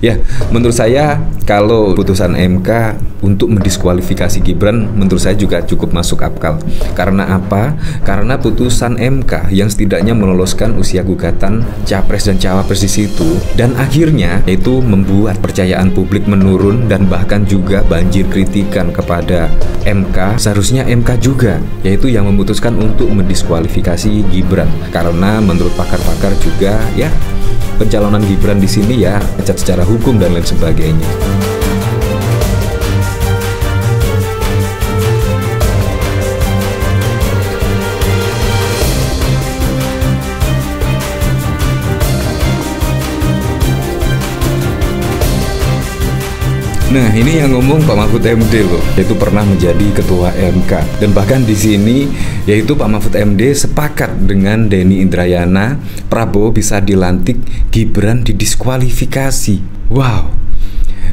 Ya, menurut saya kalau putusan MK untuk mendiskualifikasi Gibran menurut saya juga cukup masuk akal. Karena apa? Karena putusan MK yang setidaknya meloloskan usia gugatan capres dan cawapres di situ, dan akhirnya itu membuat kepercayaan publik menurun dan bahkan juga banjir kritikan kepada MK. Seharusnya MK juga yaitu yang memutuskan untuk mendiskualifikasi Gibran, karena menurut pakar-pakar juga ya pencalonan Gibran di sini ya cacat secara hukum dan lain sebagainya. Nah, ini yang ngomong Pak Mahfud MD loh, yaitu pernah menjadi ketua MK. Dan bahkan di sini yaitu Pak Mahfud MD sepakat dengan Denny Indrayana, Prabowo bisa dilantik, Gibran didiskualifikasi. Wow.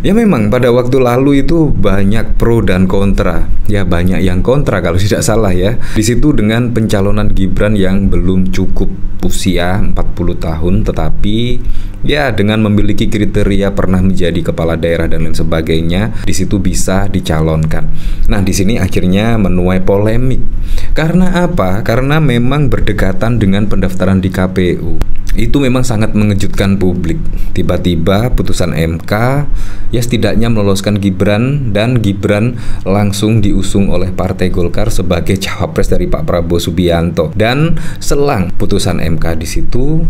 Ya memang pada waktu lalu itu banyak pro dan kontra. Ya banyak yang kontra kalau tidak salah ya. Di situ dengan pencalonan Gibran yang belum cukup usia 40 tahun, tetapi ya dengan memiliki kriteria pernah menjadi kepala daerah dan lain sebagainya, di situ bisa dicalonkan. Nah, di sini akhirnya menuai polemik. Karena apa? Karena memang berdekatan dengan pendaftaran di KPU. Itu memang sangat mengejutkan publik. Tiba-tiba putusan MK ya setidaknya meloloskan Gibran, dan Gibran langsung diusung oleh Partai Golkar sebagai cawapres dari Pak Prabowo Subianto. Dan selang putusan MK di situ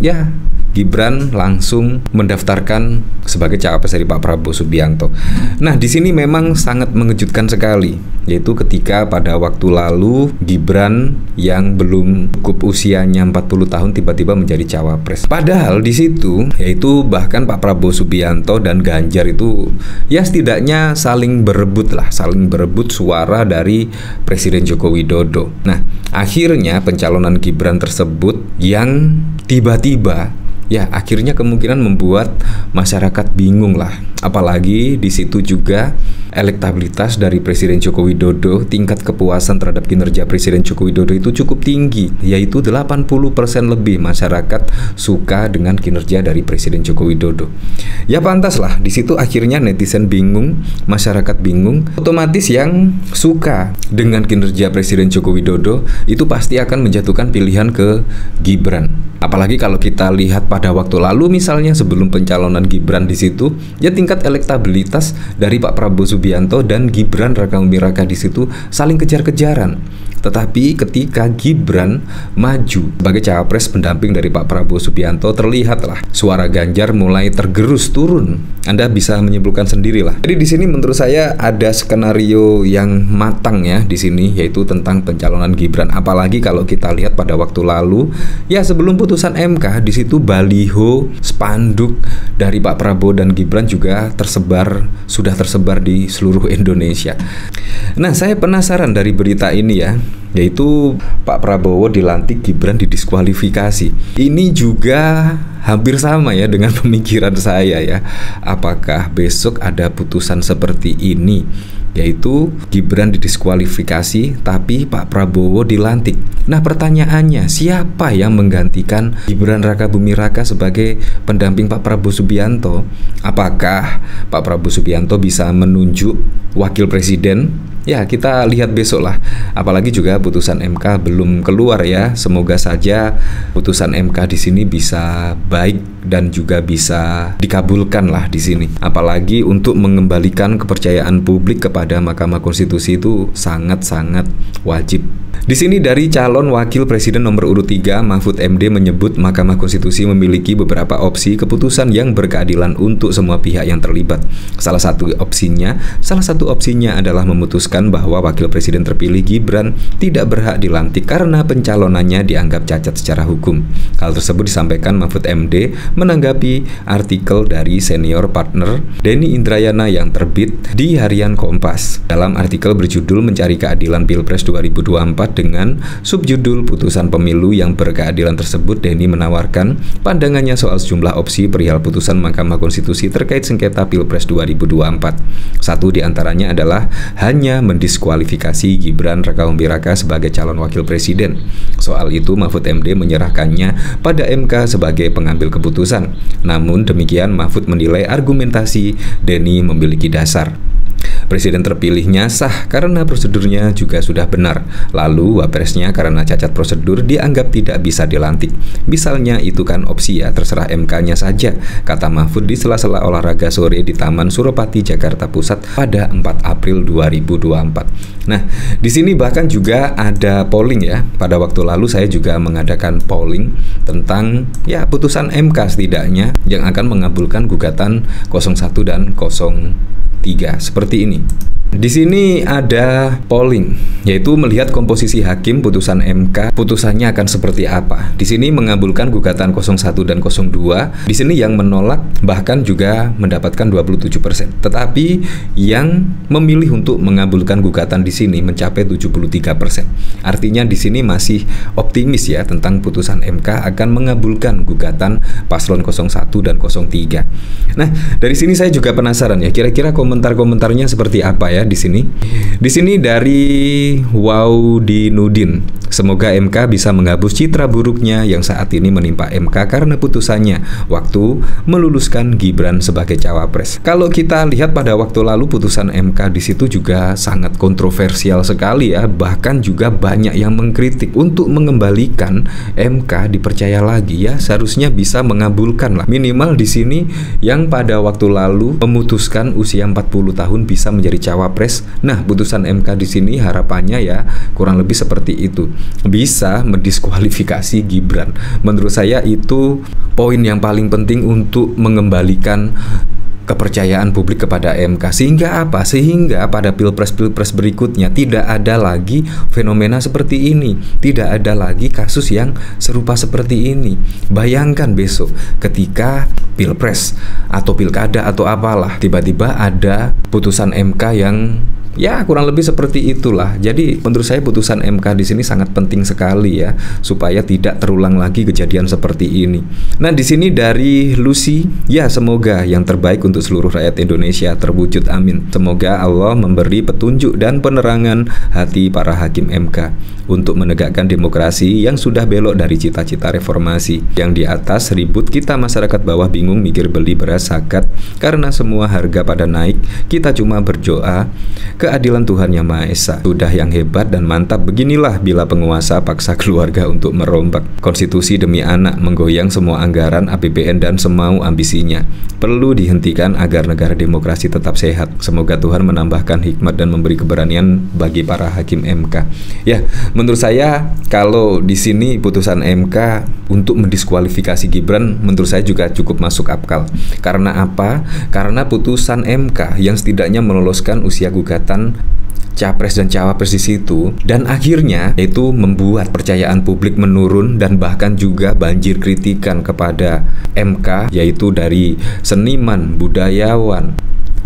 ya Gibran langsung mendaftarkan sebagai cawapres dari Pak Prabowo Subianto. Nah, di sini memang sangat mengejutkan sekali, yaitu ketika pada waktu lalu Gibran yang belum cukup usianya 40 tahun tiba-tiba menjadi cawapres. Padahal di situ yaitu bahkan Pak Prabowo Subianto dan Ganjar itu ya setidaknya saling berebut suara dari Presiden Joko Widodo. Nah, akhirnya pencalonan Gibran tersebut yang tiba-tiba ya akhirnya kemungkinan membuat masyarakat bingung lah. Apalagi di situ juga elektabilitas dari Presiden Joko Widodo, tingkat kepuasan terhadap kinerja Presiden Joko Widodo itu cukup tinggi, yaitu 80% lebih masyarakat suka dengan kinerja dari Presiden Joko Widodo. Ya pantas lah, di situ akhirnya netizen bingung, masyarakat bingung. Otomatis yang suka dengan kinerja Presiden Joko Widodo itu pasti akan menjatuhkan pilihan ke Gibran. Apalagi kalau kita lihat pada waktu lalu misalnya sebelum pencalonan Gibran di situ, ya tingkat elektabilitas dari Pak Prabowo Subianto dan Gibran Rakabuming Raka di situ saling kejar-kejaran. Tetapi ketika Gibran maju sebagai cawapres pendamping dari Pak Prabowo Subianto, terlihatlah suara Ganjar mulai tergerus turun. Anda bisa menyimpulkan sendirilah. Jadi di sini menurut saya ada skenario yang matang ya di sini, yaitu tentang pencalonan Gibran. Apalagi kalau kita lihat pada waktu lalu, ya sebelum putusan MK di situ baliho, spanduk dari Pak Prabowo dan Gibran juga sudah tersebar di seluruh Indonesia. Nah, saya penasaran dari berita ini ya, yaitu Pak Prabowo dilantik, Gibran didiskualifikasi. Ini juga hampir sama ya dengan pemikiran saya ya. Apakah besok ada putusan seperti ini, yaitu Gibran didiskualifikasi tapi Pak Prabowo dilantik? Nah, pertanyaannya, siapa yang menggantikan Gibran Rakabuming Raka sebagai pendamping Pak Prabowo Subianto? Apakah Pak Prabowo Subianto bisa menunjuk wakil presiden? Ya, kita lihat besok lah. Apalagi juga putusan MK belum keluar ya. Semoga saja putusan MK di sini bisa baik dan juga bisa dikabulkan lah di sini. Apalagi untuk mengembalikan kepercayaan publik kepada Mahkamah Konstitusi itu sangat-sangat wajib. Di sini dari calon wakil presiden nomor urut 3, Mahfud MD menyebut Mahkamah Konstitusi memiliki beberapa opsi keputusan yang berkeadilan untuk semua pihak yang terlibat. Salah satu opsinya adalah memutuskan bahwa wakil presiden terpilih Gibran tidak berhak dilantik karena pencalonannya dianggap cacat secara hukum. Hal tersebut disampaikan Mahfud MD menanggapi artikel dari senior partner Denny Indrayana yang terbit di Harian Kompas. Dalam artikel berjudul Mencari Keadilan Pilpres 2024 dengan subjudul Putusan Pemilu yang Berkeadilan tersebut, Denny menawarkan pandangannya soal sejumlah opsi perihal putusan Mahkamah Konstitusi terkait sengketa Pilpres 2024. Satu di antaranya adalah hanya mendiskualifikasi Gibran Rakabuming Raka sebagai calon wakil presiden. Soal itu Mahfud MD menyerahkannya pada MK sebagai pengambil keputusan putusan. Namun demikian, Mahfud menilai argumentasi Denny memiliki dasar. Presiden terpilihnya sah karena prosedurnya juga sudah benar. Lalu wapresnya karena cacat prosedur dianggap tidak bisa dilantik. Misalnya itu kan opsi ya, terserah MK-nya saja, kata Mahfud di sela-sela olahraga sore di Taman Suropati, Jakarta Pusat pada 4 April 2024. Nah, di sini bahkan juga ada polling ya. Pada waktu lalu saya juga mengadakan polling tentang ya putusan MK setidaknya yang akan mengabulkan gugatan 01 dan 03 seperti ini. Di sini ada polling, yaitu melihat komposisi hakim putusan MK, putusannya akan seperti apa. Di sini mengabulkan gugatan 01 dan 02. Di sini yang menolak bahkan juga mendapatkan 27%. Tetapi yang memilih untuk mengabulkan gugatan di sini mencapai 73%. Artinya di sini masih optimis ya tentang putusan MK akan mengabulkan gugatan paslon 01 dan 03. Nah, dari sini saya juga penasaran ya, kira-kira komentar-komentarnya seperti apa ya di sini. Di sini dari Waudinudin, semoga MK bisa menghapus citra buruknya yang saat ini menimpa MK karena putusannya waktu meluluskan Gibran sebagai cawapres. Kalau kita lihat pada waktu lalu putusan MK di situ juga sangat kontroversial sekali ya, bahkan juga banyak yang mengkritik untuk mengembalikan MK dipercaya lagi ya, seharusnya bisa mengabulkan lah. Minimal di sini yang pada waktu lalu memutuskan usia 40 tahun bisa menjadi cawapres. Nah, putusan MK di sini harapannya ya kurang lebih seperti itu. Bisa mendiskualifikasi Gibran. Menurut saya itu poin yang paling penting untuk mengembalikan kepercayaan publik kepada MK. Sehingga apa? Sehingga pada pilpres-pilpres berikutnya tidak ada lagi fenomena seperti ini. Tidak ada lagi kasus yang serupa seperti ini. Bayangkan besok ketika pilpres atau pilkada atau apalah, tiba-tiba ada putusan MK yang ya kurang lebih seperti itulah. Jadi menurut saya putusan MK di sini sangat penting sekali ya, supaya tidak terulang lagi kejadian seperti ini. Nah, di sini dari Lucy, ya semoga yang terbaik untuk seluruh rakyat Indonesia terwujud, amin. Semoga Allah memberi petunjuk dan penerangan hati para hakim MK untuk menegakkan demokrasi yang sudah belok dari cita-cita reformasi. Yang di atas ribut, kita masyarakat bawah bingung mikir beli beras zakat karena semua harga pada naik. Kita cuma berdoa keadilan Tuhan Yang Maha Esa. Sudah yang hebat dan mantap beginilah bila penguasa paksa keluarga untuk merombak konstitusi demi anak, menggoyang semua anggaran APBN dan semau ambisinya. Perlu dihentikan agar negara demokrasi tetap sehat. Semoga Tuhan menambahkan hikmat dan memberi keberanian bagi para hakim MK. Ya, menurut saya kalau di sini putusan MK untuk mendiskualifikasi Gibran menurut saya juga cukup masuk akal. Karena apa? Karena putusan MK yang setidaknya meloloskan usia gugatan capres dan cawapres di situ, dan akhirnya itu membuat kepercayaan publik menurun dan bahkan juga banjir kritikan kepada MK, yaitu dari seniman, budayawan,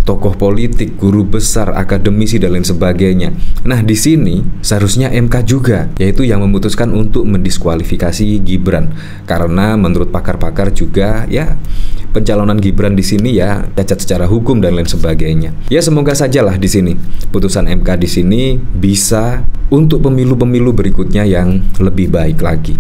tokoh politik, guru besar, akademisi dan lain sebagainya. Nah, di sini seharusnya MK juga, yaitu yang memutuskan untuk mendiskualifikasi Gibran, karena menurut pakar-pakar juga ya pencalonan Gibran di sini ya cacat secara hukum dan lain sebagainya. Ya semoga sajalah di sini putusan MK di sini bisa untuk pemilu-pemilu berikutnya yang lebih baik lagi.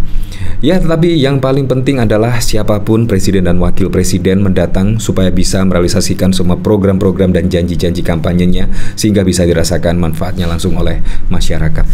Ya, tetapi yang paling penting adalah siapapun presiden dan wakil presiden mendatang supaya bisa merealisasikan semua program-program dan janji-janji kampanyenya sehingga bisa dirasakan manfaatnya langsung oleh masyarakat.